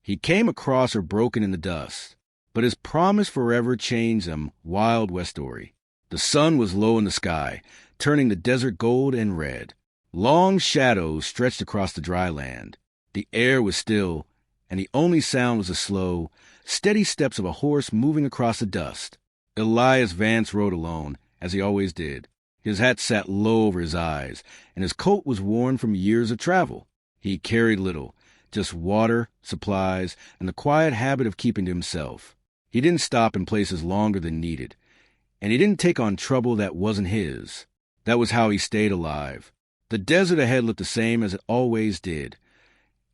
He came across her broken in the dust, but his promise forever changed them Wild West story. The sun was low in the sky, turning the desert gold and red. Long shadows stretched across the dry land. The air was still, and the only sound was the slow, steady steps of a horse moving across the dust. Elias Vance rode alone, as he always did. His hat sat low over his eyes, and his coat was worn from years of travel. He carried little, just water, supplies, and the quiet habit of keeping to himself. He didn't stop in places longer than needed, and he didn't take on trouble that wasn't his. That was how he stayed alive. The desert ahead looked the same as it always did.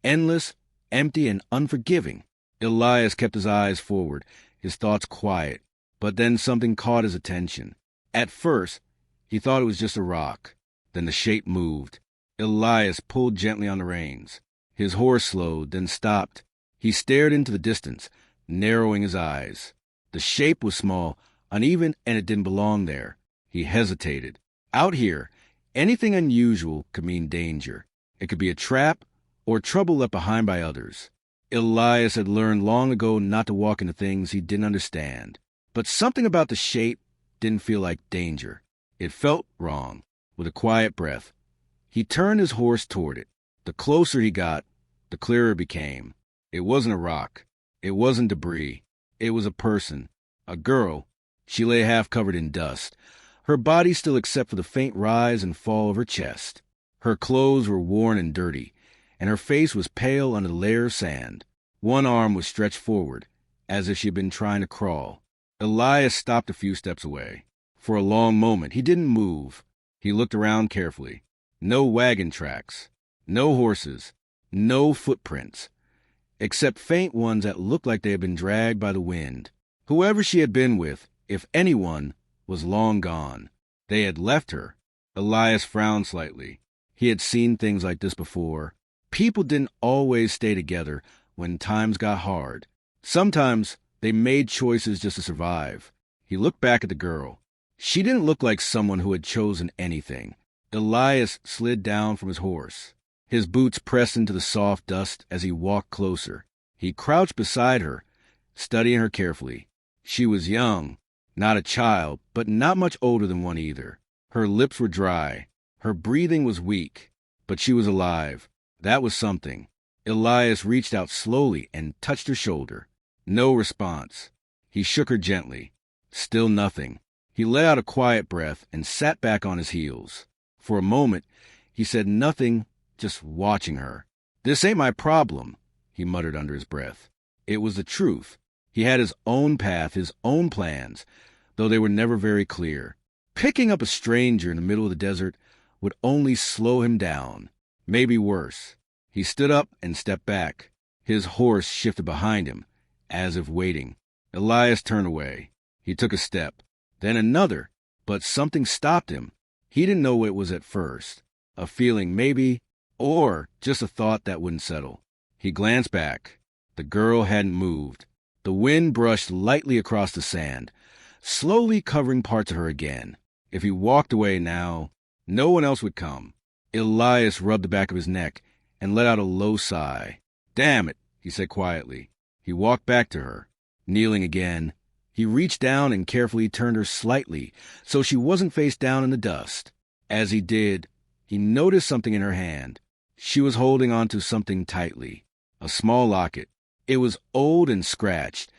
Endless, empty, and unforgiving. Elias kept his eyes forward, his thoughts quiet, but then something caught his attention. At first, he thought it was just a rock. Then the shape moved. Elias pulled gently on the reins. His horse slowed, then stopped. He stared into the distance, narrowing his eyes. The shape was small, uneven, and it didn't belong there. He hesitated. Out here, anything unusual could mean danger. It could be a trap or trouble left behind by others. Elias had learned long ago not to walk into things he didn't understand. But something about the shape didn't feel like danger. It felt wrong. With a quiet breath, he turned his horse toward it. The closer he got, the clearer it became. It wasn't a rock. It wasn't debris. It was a person. A girl. She lay half covered in dust, her body still except for the faint rise and fall of her chest. Her clothes were worn and dirty, and her face was pale under the layer of sand. One arm was stretched forward, as if she had been trying to crawl. Elias stopped a few steps away. For a long moment, he didn't move. He looked around carefully. No wagon tracks. No horses. No footprints. Except faint ones that looked like they had been dragged by the wind. Whoever she had been with, if anyone, was long gone. They had left her. Elias frowned slightly. He had seen things like this before. People didn't always stay together when times got hard. Sometimes they made choices just to survive. He looked back at the girl. She didn't look like someone who had chosen anything. Elias slid down from his horse. His boots pressed into the soft dust as he walked closer. He crouched beside her, studying her carefully. She was young, not a child, but not much older than one either. Her lips were dry. Her breathing was weak, but she was alive. That was something. Elias reached out slowly and touched her shoulder. No response. He shook her gently. Still nothing. He let out a quiet breath and sat back on his heels. For a moment, he said nothing, just watching her. "This ain't my problem," he muttered under his breath. It was the truth. He had his own path, his own plans, though they were never very clear. Picking up a stranger in the middle of the desert would only slow him down, maybe worse. He stood up and stepped back. His horse shifted behind him, as if waiting. Elias turned away. He took a step, then another, but something stopped him. He didn't know what it was at first. A feeling, maybe, or just a thought that wouldn't settle. He glanced back. The girl hadn't moved. The wind brushed lightly across the sand, slowly covering parts of her again. If he walked away now, no one else would come. Elias rubbed the back of his neck and let out a low sigh. "Damn it," he said quietly. He walked back to her. Kneeling again, he reached down and carefully turned her slightly so she wasn't face down in the dust. As he did, he noticed something in her hand. She was holding onto something tightly. A small locket. It was old and scratched,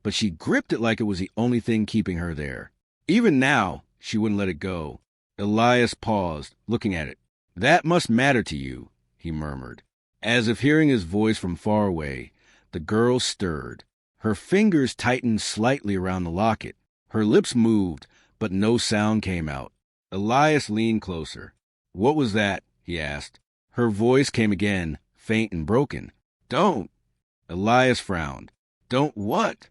but she gripped it like it was the only thing keeping her there. Even now, she wouldn't let it go. Elias paused, looking at it. "That must matter to you," he murmured. As if hearing his voice from far away, the girl stirred. Her fingers tightened slightly around the locket. Her lips moved, but no sound came out. Elias leaned closer. "What was that?" he asked. Her voice came again, faint and broken. "Don't." Elias frowned. "Don't what?"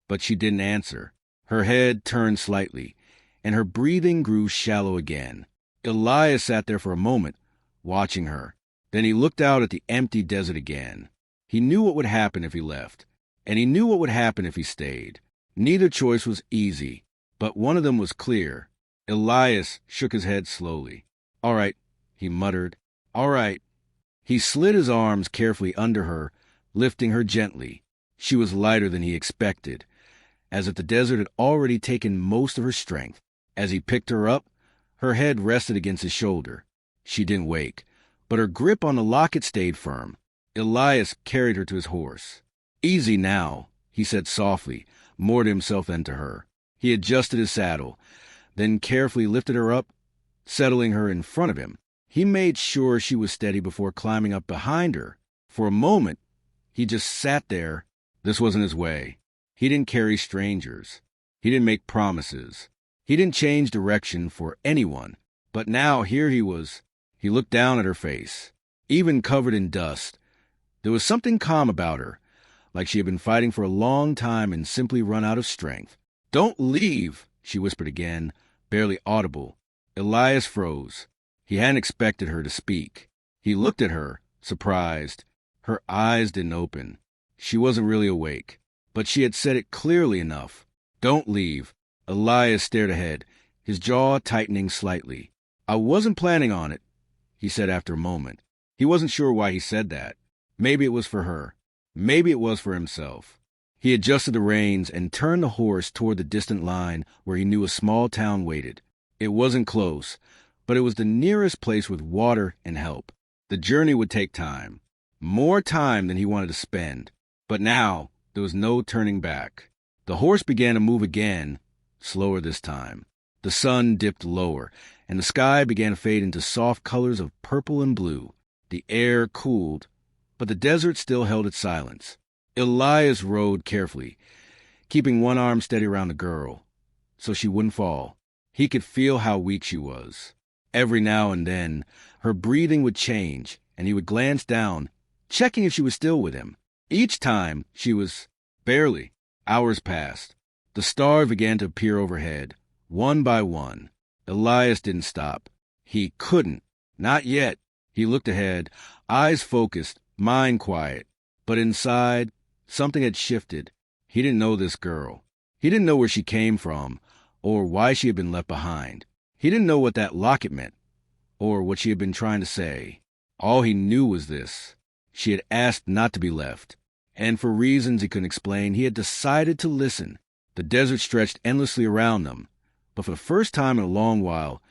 But she didn't answer. Her head turned slightly, and her breathing grew shallow again. Elias sat there for a moment, watching her. Then he looked out at the empty desert again. He knew what would happen if he left, and he knew what would happen if he stayed. Neither choice was easy, but one of them was clear. Elias shook his head slowly. "All right," he muttered. "All right." He slid his arms carefully under her, lifting her gently. She was lighter than he expected, as if the desert had already taken most of her strength. As he picked her up, her head rested against his shoulder. She didn't wake, but her grip on the locket stayed firm. Elias carried her to his horse. "Easy now," he said softly, more to himself than to her. He adjusted his saddle, then carefully lifted her up, settling her in front of him. He made sure she was steady before climbing up behind her. For a moment, he just sat there. This wasn't his way. He didn't carry strangers. He didn't make promises. He didn't change direction for anyone. But now here he was. He looked down at her face. Even covered in dust, there was something calm about her, like she had been fighting for a long time and simply run out of strength. "Don't leave," she whispered again, barely audible. Elias froze. He hadn't expected her to speak. He looked at her, surprised. Her eyes didn't open. She wasn't really awake, but she had said it clearly enough. "Don't leave." Elias stared ahead, his jaw tightening slightly. "I wasn't planning on it," he said after a moment. He wasn't sure why he said that. Maybe it was for her. Maybe it was for himself. He adjusted the reins and turned the horse toward the distant line where he knew a small town waited. It wasn't close, but it was the nearest place with water and help. The journey would take time. More time than he wanted to spend. But now, there was no turning back. The horse began to move again, slower this time. The sun dipped lower, and the sky began to fade into soft colors of purple and blue. The air cooled, but the desert still held its silence. Elias rode carefully, keeping one arm steady around the girl, so she wouldn't fall. He could feel how weak she was. Every now and then, her breathing would change, and he would glance down, checking if she was still with him. Each time, she was barely. Hours passed. The stars began to appear overhead, one by one. Elias didn't stop. He couldn't. Not yet. He looked ahead, eyes focused, mind quiet. But inside, something had shifted. He didn't know this girl. He didn't know where she came from, or why she had been left behind. He didn't know what that locket meant, or what she had been trying to say. All he knew was this. She had asked not to be left, and for reasons he couldn't explain, he had decided to listen. The desert stretched endlessly around them, but for the first time in a long while,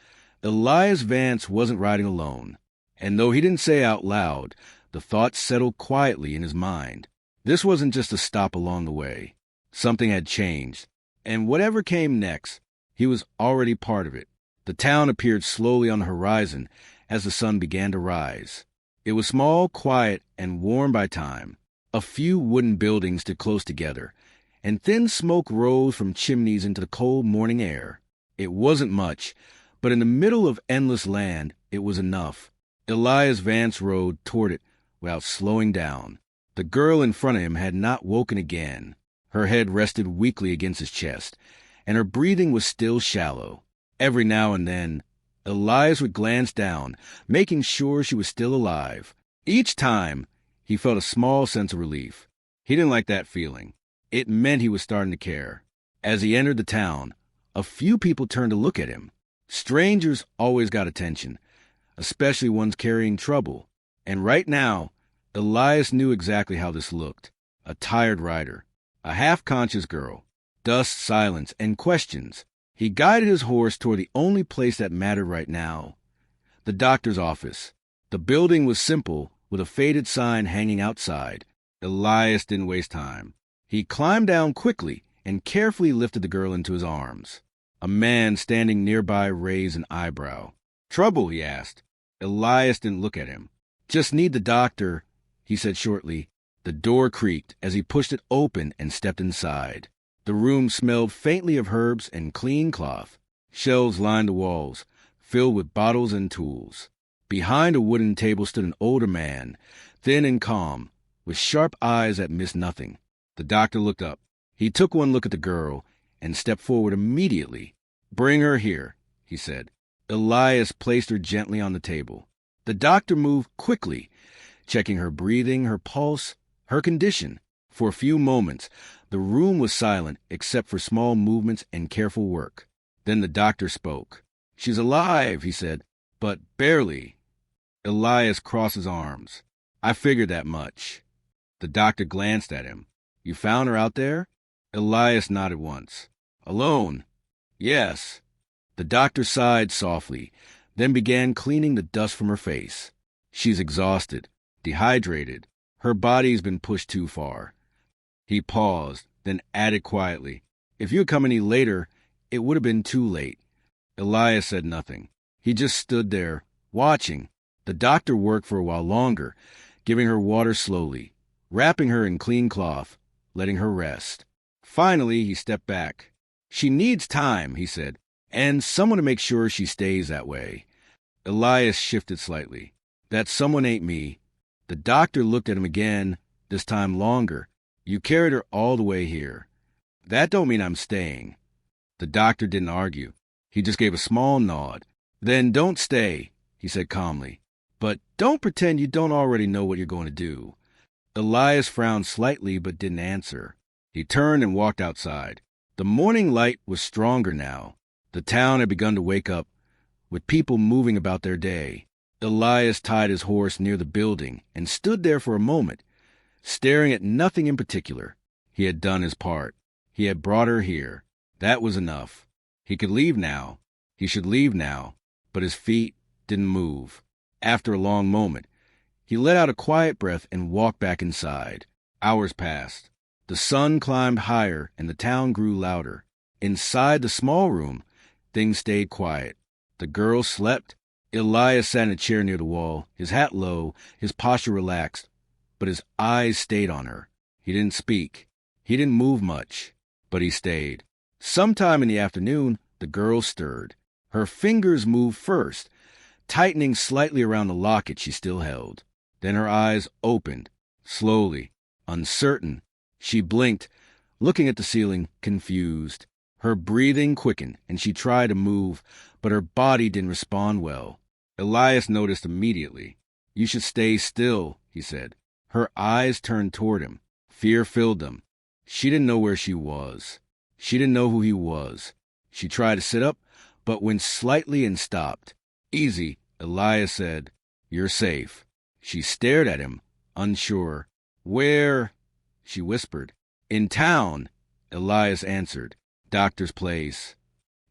Elias Vance wasn't riding alone. And though he didn't say out loud, the thought settled quietly in his mind. This wasn't just a stop along the way. Something had changed, and whatever came next, he was already part of it. The town appeared slowly on the horizon as the sun began to rise. It was small, quiet, and warm by time. A few wooden buildings stood close together, and thin smoke rose from chimneys into the cold morning air. It wasn't much, but in the middle of endless land, it was enough. Elias Vance rode toward it without slowing down. The girl in front of him had not woken again. Her head rested weakly against his chest, and her breathing was still shallow. Every now and then, Elias would glance down, making sure she was still alive. Each time, he felt a small sense of relief. He didn't like that feeling. It meant he was starting to care. As he entered the town, a few people turned to look at him. Strangers always got attention, especially ones carrying trouble. And right now, Elias knew exactly how this looked. A tired rider, a half-conscious girl, dust, silence, and questions. He guided his horse toward the only place that mattered right now, the doctor's office. The building was simple, with a faded sign hanging outside. Elias didn't waste time. He climbed down quickly and carefully lifted the girl into his arms. A man standing nearby raised an eyebrow. "Trouble?" he asked. Elias didn't look at him. "Just need the doctor," he said shortly. The door creaked as he pushed it open and stepped inside. The room smelled faintly of herbs and clean cloth. Shelves lined the walls, filled with bottles and tools. Behind a wooden table stood an older man, thin and calm, with sharp eyes that missed nothing. The doctor looked up. He took one look at the girl and stepped forward immediately. "Bring her here," he said. Elias placed her gently on the table. The doctor moved quickly, checking her breathing, her pulse, her condition. For a few moments, the room was silent except for small movements and careful work. Then the doctor spoke. "She's alive," he said, "but barely." Elias crossed his arms. "I figured that much." The doctor glanced at him. You found her out there? Elias nodded once. Alone? Yes. The doctor sighed softly, then began cleaning the dust from her face. She's exhausted, dehydrated. Her body's been pushed too far. He paused, then added quietly, If you had come any later, it would have been too late. Elias said nothing. He just stood there, watching. The doctor worked for a while longer, giving her water slowly, wrapping her in clean cloth, letting her rest. Finally, he stepped back. She needs time, he said, and someone to make sure she stays that way. Elias shifted slightly. That someone ain't me. The doctor looked at him again, this time longer. You carried her all the way here. That don't mean I'm staying. The doctor didn't argue. He just gave a small nod. Then don't stay, he said calmly. But don't pretend you don't already know what you're going to do. Elias frowned slightly but didn't answer. He turned and walked outside. The morning light was stronger now. The town had begun to wake up, with people moving about their day. Elias tied his horse near the building and stood there for a moment, staring at nothing in particular. He had done his part. He had brought her here. That was enough. He could leave now. He should leave now. But his feet didn't move. After a long moment, he let out a quiet breath and walked back inside. Hours passed. The sun climbed higher and the town grew louder. Inside the small room, things stayed quiet. The girl slept. Elias sat in a chair near the wall, his hat low, his posture relaxed, but his eyes stayed on her. He didn't speak. He didn't move much, but he stayed. Sometime in the afternoon, the girl stirred. Her fingers moved first, tightening slightly around the locket she still held. Then her eyes opened, slowly, uncertain. She blinked, looking at the ceiling, confused. Her breathing quickened, and she tried to move, but her body didn't respond well. Elias noticed immediately. You should stay still, he said. Her eyes turned toward him. Fear filled them. She didn't know where she was. She didn't know who he was. She tried to sit up, but went slightly and stopped. Easy, Elias said. You're safe. She stared at him, unsure. Where? She whispered. In town, Elias answered. Doctor's place.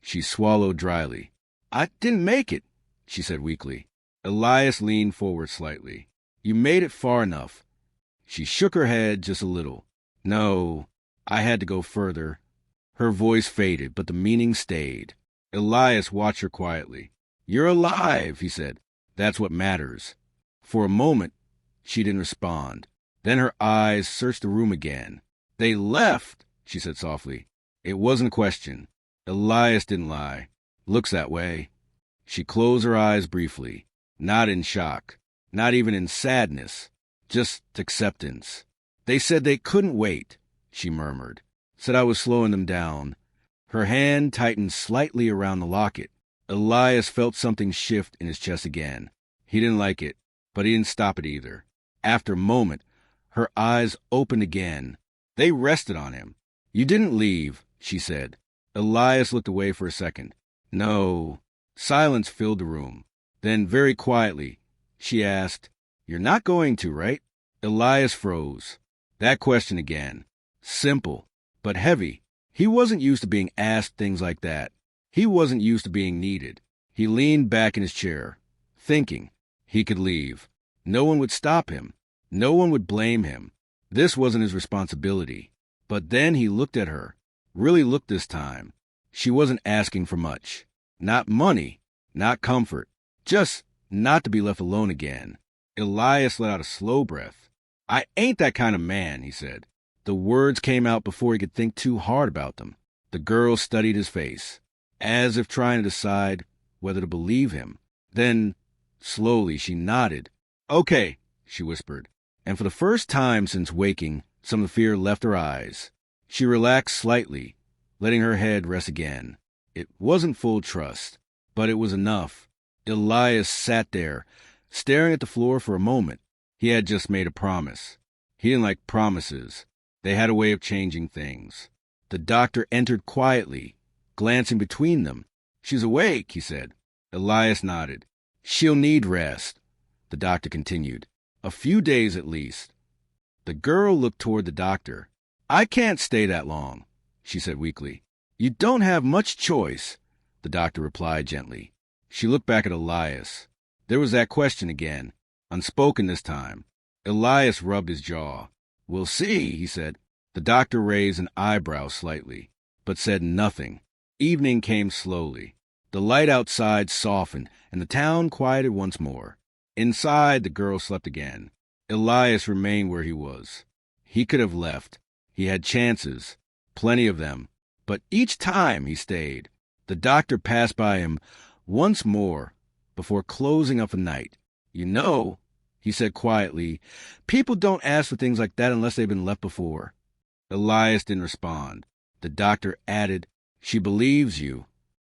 She swallowed dryly. I didn't make it, she said weakly. Elias leaned forward slightly. You made it far enough. She shook her head just a little. No, I had to go further. Her voice faded, but the meaning stayed. Elias watched her quietly. You're alive, he said. That's what matters. For a moment, she didn't respond. Then her eyes searched the room again. They left, she said softly. It wasn't a question. Elias didn't lie. Looks that way. She closed her eyes briefly, not in shock, not even in sadness, just acceptance. They said they couldn't wait, she murmured. Said I was slowing them down. Her hand tightened slightly around the locket. Elias felt something shift in his chest again. He didn't like it, but he didn't stop it either. After a moment, her eyes opened again. They rested on him. You didn't leave, she said. Elias looked away for a second. No. Silence filled the room. Then, very quietly, she asked, You're not going to, right? Elias froze. That question again. Simple, but heavy. He wasn't used to being asked things like that. He wasn't used to being needed. He leaned back in his chair, thinking. He could leave. No one would stop him. No one would blame him. This wasn't his responsibility. But then he looked at her. Really looked this time. She wasn't asking for much. Not money, not comfort. Just not to be left alone again. Elias let out a slow breath. I ain't that kind of man, he said. The words came out before he could think too hard about them. The girl studied his face, as if trying to decide whether to believe him. Then, slowly, she nodded. Okay, she whispered. And for the first time since waking, some of the fear left her eyes. She relaxed slightly, letting her head rest again. It wasn't full trust, but it was enough. Elias sat there, staring at the floor for a moment. He had just made a promise. He didn't like promises. They had a way of changing things. The doctor entered quietly, glancing between them. She's awake, he said. Elias nodded. She'll need rest, the doctor continued. A few days at least. The girl looked toward the doctor. "I can't stay that long," she said weakly. "You don't have much choice," the doctor replied gently. She looked back at Elias. There was that question again, unspoken this time. Elias rubbed his jaw. "We'll see," he said. The doctor raised an eyebrow slightly, but said nothing. Evening came slowly. The light outside softened, and the town quieted once more. Inside, the girl slept again. Elias remained where he was. He could have left. He had chances, plenty of them, but each time he stayed. The doctor passed by him once more before closing up the night. "You know," he said quietly, "people don't ask for things like that unless they've been left before." Elias didn't respond. The doctor added, "She believes you."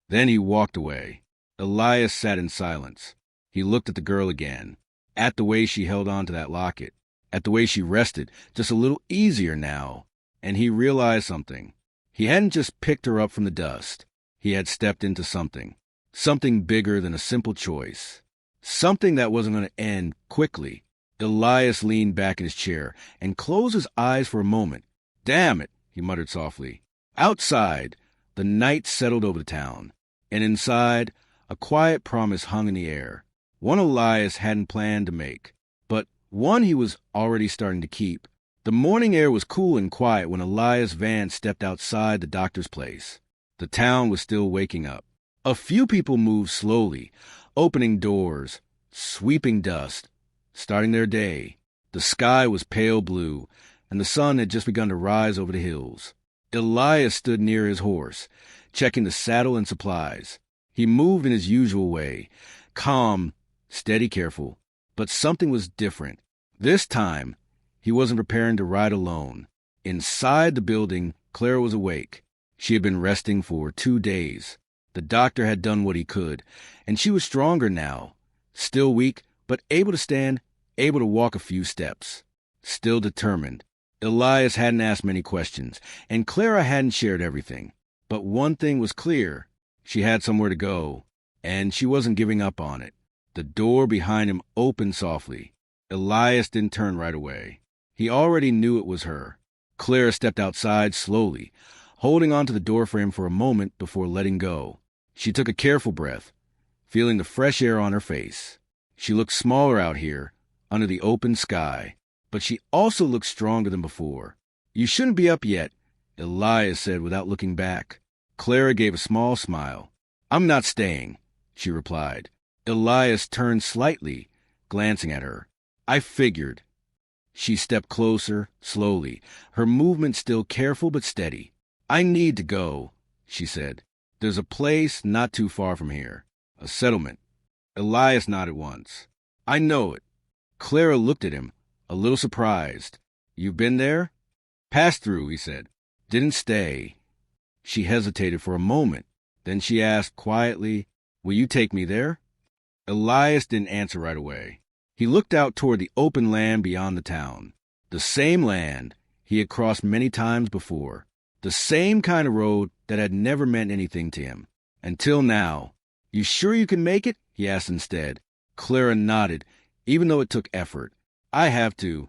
Then he walked away. Elias sat in silence. He looked at the girl again, at the way she held on to that locket, at the way she rested, just a little easier now, and he realized something. He hadn't just picked her up from the dust. He had stepped into something bigger than a simple choice, something that wasn't going to end quickly. Elias leaned back in his chair and closed his eyes for a moment. "Damn it," he muttered softly. Outside, the night settled over the town, and inside, a quiet promise hung in the air. One Elias hadn't planned to make, but one he was already starting to keep. The morning air was cool and quiet when Elias Vance stepped outside the doctor's place. The town was still waking up. A few people moved slowly, opening doors, sweeping dust, starting their day. The sky was pale blue, and the sun had just begun to rise over the hills. Elias stood near his horse, checking the saddle and supplies. He moved in his usual way, calm, steady, careful. But something was different. This time, he wasn't preparing to ride alone. Inside the building, Clara was awake. She had been resting for 2 days. The doctor had done what he could, and she was stronger now. Still weak, but able to stand, able to walk a few steps. Still determined. Elias hadn't asked many questions, and Clara hadn't shared everything. But one thing was clear. She had somewhere to go, and she wasn't giving up on it. The door behind him opened softly. Elias didn't turn right away. He already knew it was her. Clara stepped outside slowly, holding onto the doorframe for a moment before letting go. She took a careful breath, feeling the fresh air on her face. She looked smaller out here, under the open sky, but she also looked stronger than before. "You shouldn't be up yet," Elias said without looking back. Clara gave a small smile. "I'm not staying," she replied. Elias turned slightly, glancing at her. "I figured." She stepped closer, slowly, her movement still careful but steady. "I need to go," she said. "There's a place not too far from here. A settlement." Elias nodded once. "I know it." Clara looked at him, a little surprised. "You've been there?" "Passed through," he said. "Didn't stay." She hesitated for a moment. Then she asked quietly, "Will you take me there?" Elias didn't answer right away. He looked out toward the open land beyond the town. The same land he had crossed many times before. The same kind of road that had never meant anything to him. Until now. "You sure you can make it?" he asked instead. Clara nodded, even though it took effort. "I have to."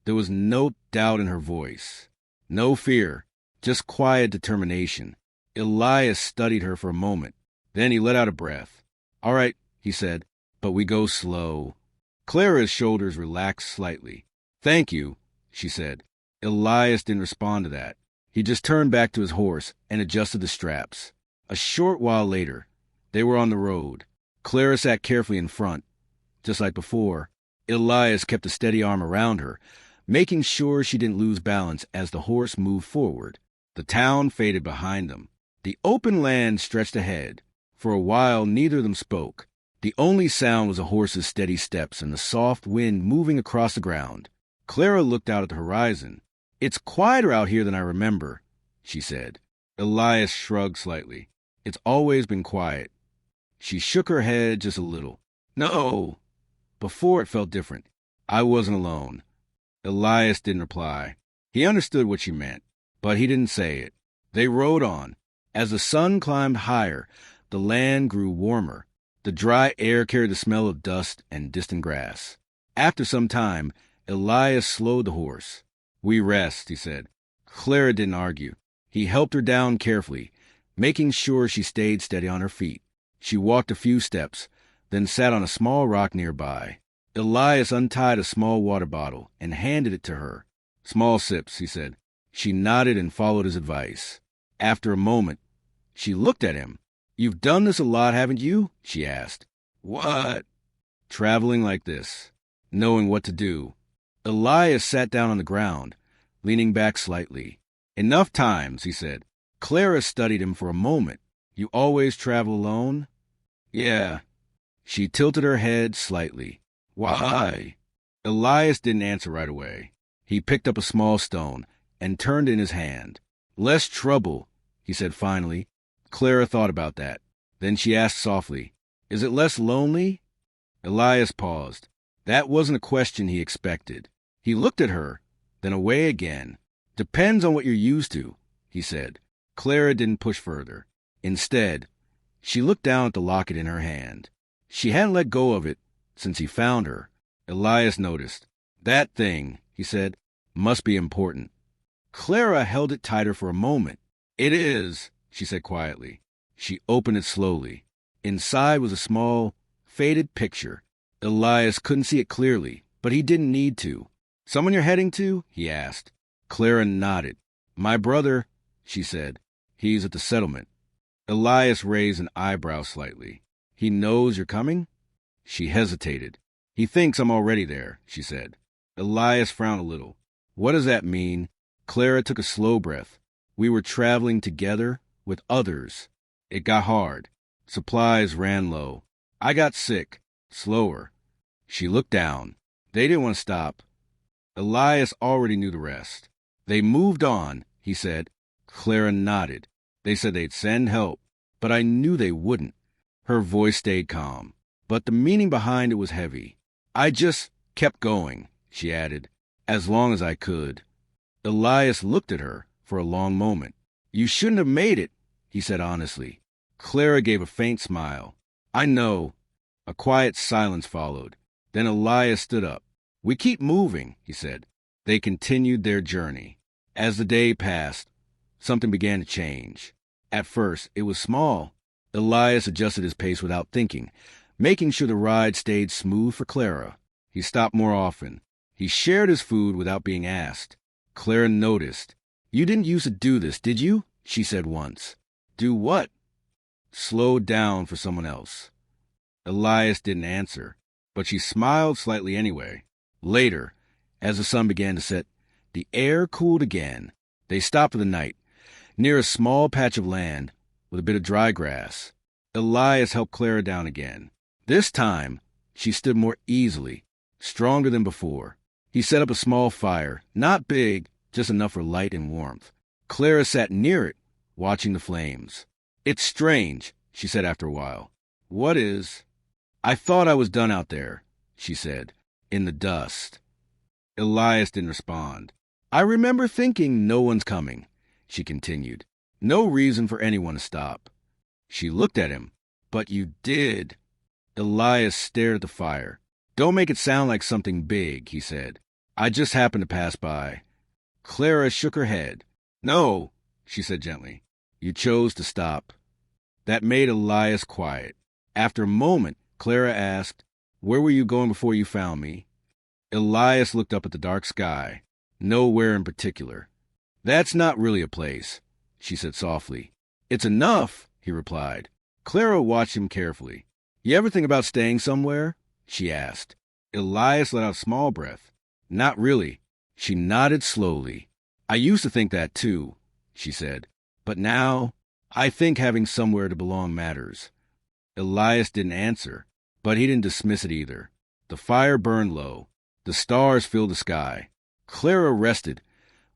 There was no doubt in her voice. No fear. Just quiet determination. Elias studied her for a moment. Then he let out a breath. "All right," he said, "but we go slow." Clara's shoulders relaxed slightly. "Thank you," she said. Elias didn't respond to that. He just turned back to his horse and adjusted the straps. A short while later, they were on the road. Clara sat carefully in front. Just like before, Elias kept a steady arm around her, making sure she didn't lose balance as the horse moved forward. The town faded behind them. The open land stretched ahead. For a while, neither of them spoke. The only sound was a horse's steady steps and the soft wind moving across the ground. Clara looked out at the horizon. "It's quieter out here than I remember," she said. Elias shrugged slightly. "It's always been quiet." She shook her head just a little. "No." Before it felt different. "I wasn't alone." Elias didn't reply. He understood what she meant, but he didn't say it. They rode on. As the sun climbed higher, the land grew warmer. The dry air carried the smell of dust and distant grass. After some time, Elias slowed the horse. "We rest," he said. Clara didn't argue. He helped her down carefully, making sure she stayed steady on her feet. She walked a few steps, then sat on a small rock nearby. Elias untied a small water bottle and handed it to her. "Small sips," he said. She nodded and followed his advice. After a moment, she looked at him. "You've done this a lot, haven't you?" she asked. "What?" "Traveling like this, knowing what to do." Elias sat down on the ground, leaning back slightly. "Enough times," he said. Clara studied him for a moment. "You always travel alone?" "Yeah." She tilted her head slightly. "Why?" Elias didn't answer right away. He picked up a small stone and turned it in his hand. "Less trouble," he said finally. Clara thought about that. Then she asked softly, "Is it less lonely?" Elias paused. That wasn't a question he expected. He looked at her, then away again. "Depends on what you're used to," he said. Clara didn't push further. Instead, she looked down at the locket in her hand. She hadn't let go of it since he found her. Elias noticed. "That thing," he said, "must be important." Clara held it tighter for a moment. "It is," she said quietly. She opened it slowly. Inside was a small, faded picture. Elias couldn't see it clearly, but he didn't need to. "Someone you're heading to?" he asked. Clara nodded. "My brother," she said. "He's at the settlement." Elias raised an eyebrow slightly. "He knows you're coming?" She hesitated. "He thinks I'm already there," she said. Elias frowned a little. "What does that mean?" Clara took a slow breath. "We were traveling together with others. It got hard. Supplies ran low. I got sick. Slower." She looked down. They didn't want to stop. Elias already knew the rest. "They moved on," he said. Clara nodded. "They said they'd send help, but I knew they wouldn't." Her voice stayed calm, but the meaning behind it was heavy. "I just kept going," she added, "as long as I could." Elias looked at her for a long moment. "You shouldn't have made it," he said honestly. Clara gave a faint smile. "I know." A quiet silence followed. Then Elias stood up. "We keep moving," he said. They continued their journey. As the day passed, something began to change. At first, it was small. Elias adjusted his pace without thinking, making sure the ride stayed smooth for Clara. He stopped more often. He shared his food without being asked. Clara noticed. "You didn't used to do this, did you?" she said once. "Do what?" "Slow down for someone else." Elias didn't answer, but she smiled slightly anyway. Later, as the sun began to set, the air cooled again. They stopped for the night, near a small patch of land with a bit of dry grass. Elias helped Clara down again. This time, she stood more easily, stronger than before. He set up a small fire, not big, just enough for light and warmth. Clara sat near it, watching the flames. "It's strange," she said after a while. "What is?" "I thought I was done out there," she said, "in the dust." Elias didn't respond. "I remember thinking no one's coming," she continued. "No reason for anyone to stop." She looked at him. "But you did." Elias stared at the fire. "Don't make it sound like something big," he said. "I just happened to pass by." Clara shook her head. "No," she said gently. "You chose to stop." That made Elias quiet. After a moment, Clara asked, "Where were you going before you found me?" Elias looked up at the dark sky. "Nowhere in particular." "That's not really a place," she said softly. "It's enough," he replied. Clara watched him carefully. "You ever think about staying somewhere?" she asked. Elias let out a small breath. "Not really." She nodded slowly. "I used to think that too," she said. "But now, I think having somewhere to belong matters." Elias didn't answer, but he didn't dismiss it either. The fire burned low. The stars filled the sky. Clara rested,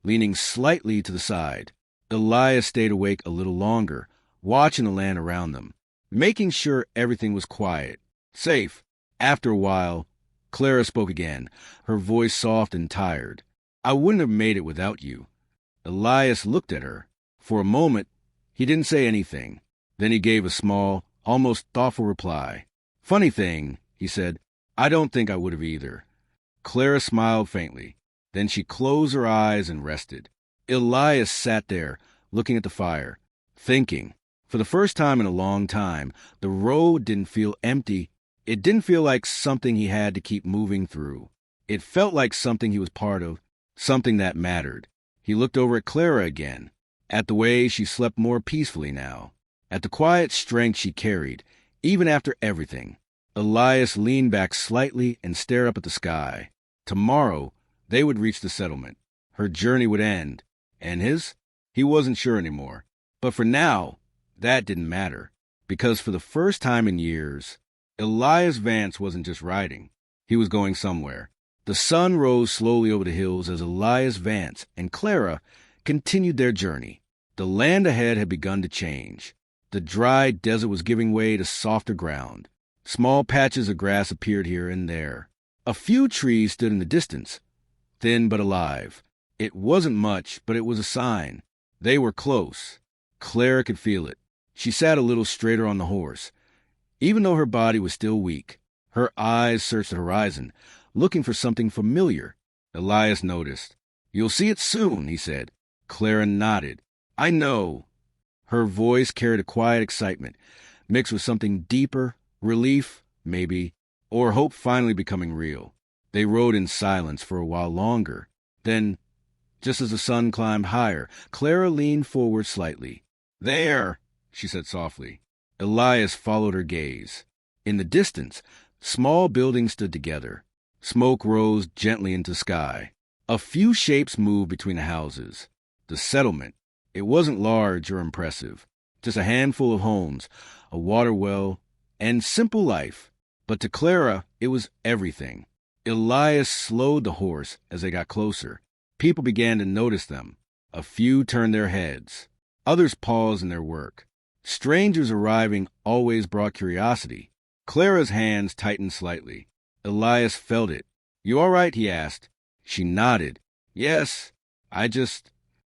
leaning slightly to the side. Elias stayed awake a little longer, watching the land around them, making sure everything was quiet, safe. After a while, Clara spoke again, her voice soft and tired. "I wouldn't have made it without you." Elias looked at her. For a moment, he didn't say anything. Then he gave a small, almost thoughtful reply. "Funny thing," he said, "I don't think I would have either." Clara smiled faintly. Then she closed her eyes and rested. Elias sat there, looking at the fire, thinking. For the first time in a long time, the road didn't feel empty. It didn't feel like something he had to keep moving through. It felt like something he was part of, something that mattered. He looked over at Clara again, at the way she slept more peacefully now, at the quiet strength she carried, even after everything. Elias leaned back slightly and stared up at the sky. Tomorrow, they would reach the settlement. Her journey would end. And his? He wasn't sure anymore. But for now, that didn't matter. Because for the first time in years, Elias Vance wasn't just riding. He was going somewhere. The sun rose slowly over the hills as Elias Vance and Clara continued their journey. The land ahead had begun to change. The dry desert was giving way to softer ground. Small patches of grass appeared here and there. A few trees stood in the distance, thin but alive. It wasn't much, but it was a sign. They were close. Clara could feel it. She sat a little straighter on the horse. Even though her body was still weak, her eyes searched the horizon, looking for something familiar. Elias noticed. "You'll see it soon," he said. Clara nodded. "I know." Her voice carried a quiet excitement, mixed with something deeper, relief, maybe, or hope finally becoming real. They rode in silence for a while longer. Then, just as the sun climbed higher, Clara leaned forward slightly. "There," she said softly. Elias followed her gaze. In the distance, small buildings stood together. Smoke rose gently into the sky. A few shapes moved between the houses. The settlement. It wasn't large or impressive. Just a handful of homes, a water well, and simple life. But to Clara, it was everything. Elias slowed the horse as they got closer. People began to notice them. A few turned their heads. Others paused in their work. Strangers arriving always brought curiosity. Clara's hands tightened slightly. Elias felt it. "You all right?" he asked. She nodded. "Yes,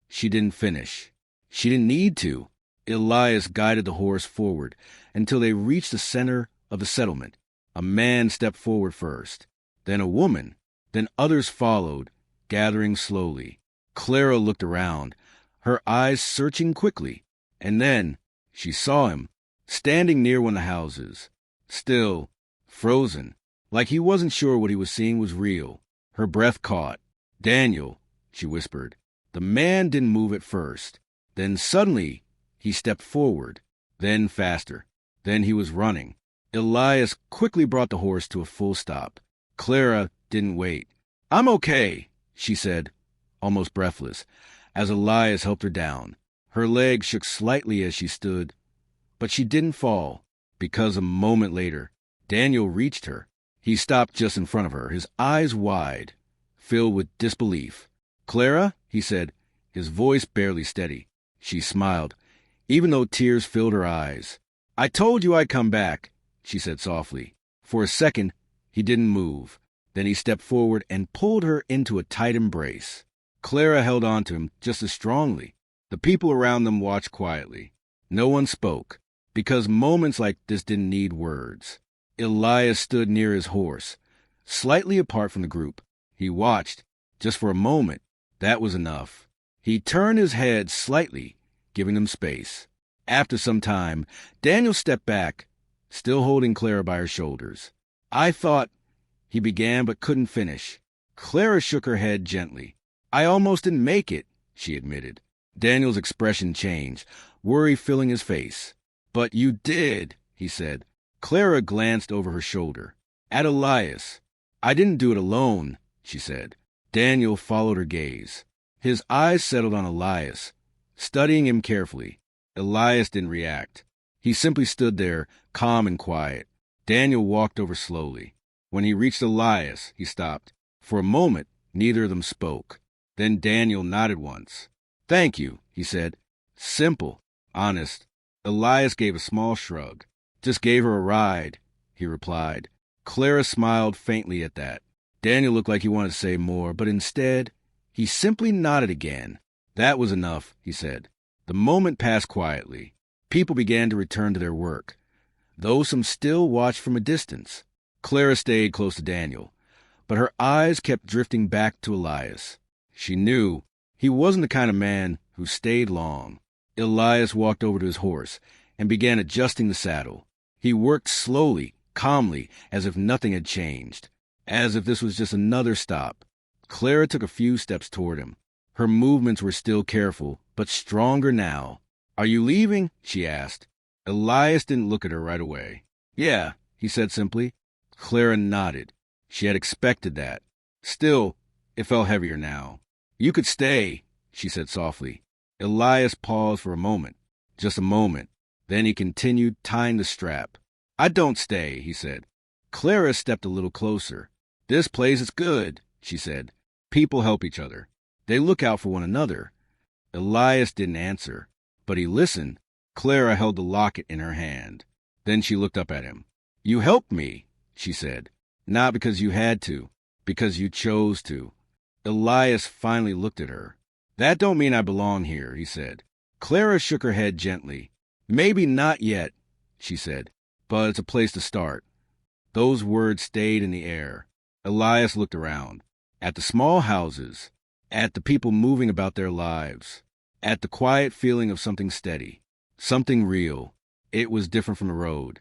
She didn't finish. She didn't need to. Elias guided the horse forward until they reached the center of the settlement. A man stepped forward first, then a woman, then others followed, gathering slowly. Clara looked around, her eyes searching quickly, and then she saw him, standing near one of the houses, still, frozen, like he wasn't sure what he was seeing was real. Her breath caught. "Daniel," she whispered. The man didn't move at first. Then suddenly, he stepped forward, then faster. Then he was running. Elias quickly brought the horse to a full stop. Clara didn't wait. "I'm okay," she said, almost breathless, as Elias helped her down. Her legs shook slightly as she stood, but she didn't fall, because a moment later, Daniel reached her. He stopped just in front of her, his eyes wide, filled with disbelief. "Clara?" he said, his voice barely steady. She smiled, even though tears filled her eyes. "I told you I'd come back," she said softly. For a second, he didn't move. Then he stepped forward and pulled her into a tight embrace. Clara held on to him just as strongly. The people around them watched quietly. No one spoke, because moments like this didn't need words. Elias stood near his horse, slightly apart from the group. He watched, just for a moment. That was enough. He turned his head slightly, giving them space. After some time, Daniel stepped back, still holding Clara by her shoulders. "I thought," he began but couldn't finish. Clara shook her head gently. "I almost didn't make it," she admitted. Daniel's expression changed, worry filling his face. "But you did," he said. Clara glanced over her shoulder. "At Elias." "I didn't do it alone," she said. Daniel followed her gaze. His eyes settled on Elias, studying him carefully. Elias didn't react. He simply stood there, calm and quiet. Daniel walked over slowly. When he reached Elias, he stopped. For a moment, neither of them spoke. Then Daniel nodded once. "Thank you," he said. Simple, honest. Elias gave a small shrug. "Just gave her a ride," he replied. Clara smiled faintly at that. Daniel looked like he wanted to say more, but instead, he simply nodded again. "That was enough," he said. The moment passed quietly. People began to return to their work, though some still watched from a distance. Clara stayed close to Daniel. but her eyes kept drifting back to Elias. She knew he wasn't the kind of man who stayed long. Elias walked over to his horse and began adjusting the saddle. He worked slowly, calmly, as if nothing had changed, as if this was just another stop. Clara took a few steps toward him. Her movements were still careful, but stronger now. "Are you leaving?" she asked. Elias didn't look at her right away. "Yeah," he said simply. Clara nodded. She had expected that. Still, it felt heavier now. "You could stay," she said softly. Elias paused for a moment, just a moment. Then he continued tying the strap. "I don't stay," he said. Clara stepped a little closer. "This place is good," she said. "People help each other. They look out for one another." Elias didn't answer, but he listened. Clara held the locket in her hand. Then she looked up at him. "You helped me," she said. "Not because you had to, because you chose to." Elias finally looked at her. "That don't mean I belong here," he said. Clara shook her head gently. "Maybe not yet," she said, "but it's a place to start." Those words stayed in the air. Elias looked around, at the small houses, at the people moving about their lives, at the quiet feeling of something steady, something real. It was different from the road,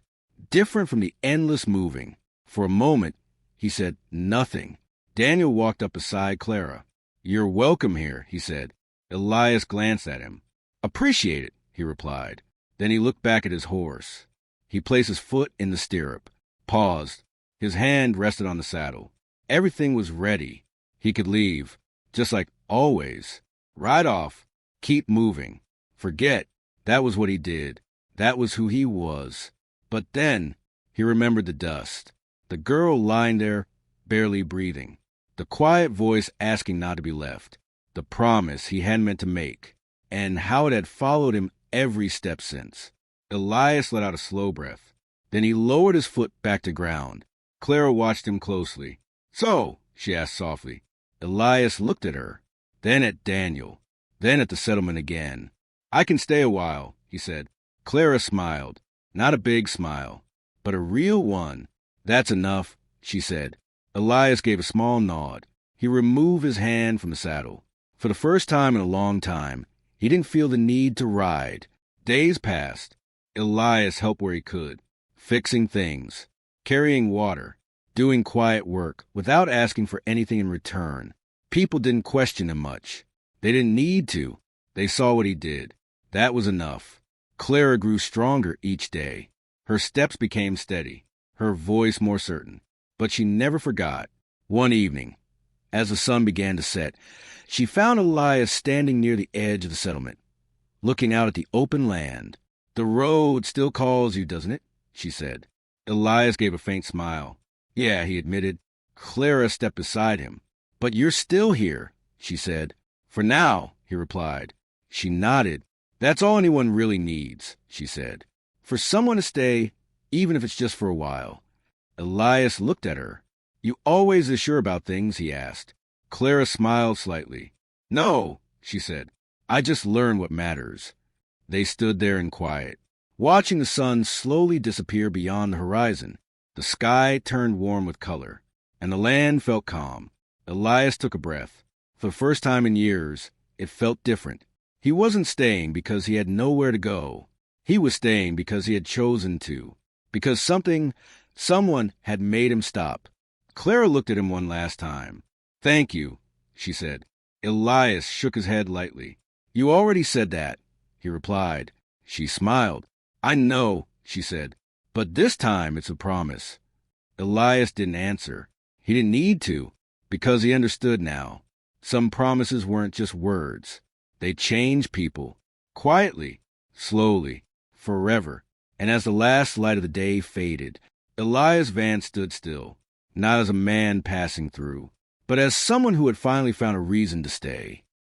different from the endless moving. For a moment, he said nothing. Daniel walked up beside Clara. "You're welcome here," he said. Elias glanced at him. "Appreciate it," he replied. Then he looked back at his horse. He placed his foot in the stirrup, paused. His hand rested on the saddle. Everything was ready. He could leave, just like always. Ride off. Keep moving. Forget. That was what he did. That was who he was. But then he remembered the dust. The girl lying there, barely breathing. The quiet voice asking not to be left. The promise he hadn't meant to make. And how it had followed him every step since. Elias let out a slow breath. Then he lowered his foot back to ground. Clara watched him closely. "So?" she asked softly. Elias looked at her, then at Daniel, then at the settlement again. "I can stay a while," he said. Clara smiled. Not a big smile, but a real one. "That's enough," she said. Elias gave a small nod. He removed his hand from the saddle. For the first time in a long time, he didn't feel the need to ride. Days passed. Elias helped where he could, fixing things, carrying water, doing quiet work without asking for anything in return. People didn't question him much. They didn't need to. They saw what he did. That was enough. Clara grew stronger each day. Her steps became steady, her voice more certain. But she never forgot. One evening, as the sun began to set, she found Elias standing near the edge of the settlement, looking out at the open land. "The road still calls you, doesn't it?" she said. Elias gave a faint smile. "Yeah," he admitted. Clara stepped beside him. "But you're still here," she said. "For now," he replied. She nodded. "That's all anyone really needs," she said. "For someone to stay, even if it's just for a while." Elias looked at her. "You always as sure about things?" he asked. Clara smiled slightly. "No," she said. "I just learn what matters." They stood there in quiet, watching the sun slowly disappear beyond the horizon. The sky turned warm with color, and the land felt calm. Elias took a breath. For the first time in years, it felt different. He wasn't staying because he had nowhere to go. He was staying because he had chosen to, because someone had made him stop. Clara looked at him one last time. "Thank you," she said. Elias shook his head lightly. "You already said that," he replied. She smiled. "I know," she said, "but this time it's a promise." Elias didn't answer. He didn't need to, because he understood now. Some promises weren't just words. They changed people, quietly, slowly, forever. And as the last light of the day faded, Elias Van stood still, not as a man passing through, but as someone who had finally found a reason to stay.